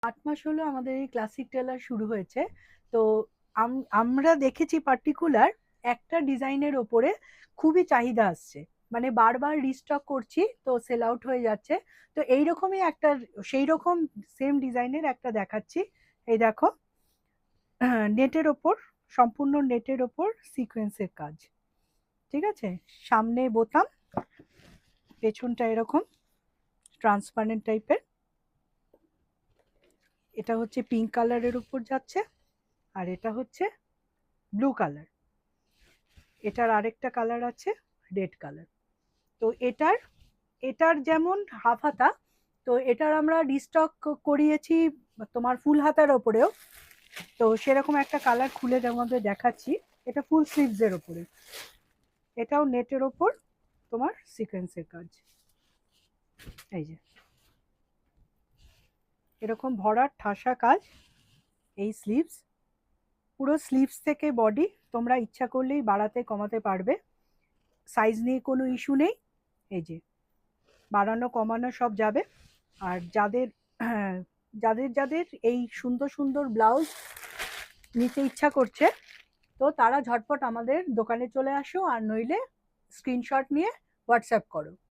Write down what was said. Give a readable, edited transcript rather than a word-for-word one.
8 মাস হলো আমাদের এই ক্লাসিক টেলার শুরু হয়েছে। তো আমরা দেখেছি পার্টিকুলার একটা ডিজাইনের ওপরে খুবই চাহিদা আসছে, মানে বারবার রিস্টক করছি তো সেল আউট হয়ে যাচ্ছে। তো এইরকমই একটা, সেই রকম সেম ডিজাইনের একটা দেখাচ্ছি। এই দেখো, নেটের ওপর, সম্পূর্ণ নেটের ওপর সিকোয়েন্সের কাজ। ঠিক আছে, সামনে বোতাম, পেছনটা এরকম ট্রান্সপারেন্ট টাইপের। এটা হচ্ছে পিঙ্ক কালারের উপর যাচ্ছে, আর এটা হচ্ছে ব্লু কালার। এটার আরেকটা কালার আছে রেড কালার। তো এটার এটার যেমন হাফ হাতা, তো এটার আমরা রিস্টক করিয়েছি তোমার ফুল হাতার ওপরেও। তো সেরকম একটা কালার খুলে তোমাদের দেখাচ্ছি। এটা ফুল স্লিভস এর ওপরে, এটাও নেটের ওপর তোমার সিকোয়েন্সের কাজ। এই যে এরকম ভরাট ঠাসা কাজ। এই স্লিভস, পুরো স্লিভস থেকে বডি তোমরা ইচ্ছা করলেই বাড়াতে কমাতে পারবে, সাইজ নিয়ে কোনো ইস্যু নেই। এই যে বাড়ানো কমানো সব যাবে। আর যাদের যাদের যাদের এই সুন্দর সুন্দর ব্লাউজ নিতে ইচ্ছা করছে, তো তারা ঝটপট আমাদের দোকানে চলে আসো, আর নইলে স্ক্রিনশট নিয়ে হোয়াটসঅ্যাপ করো।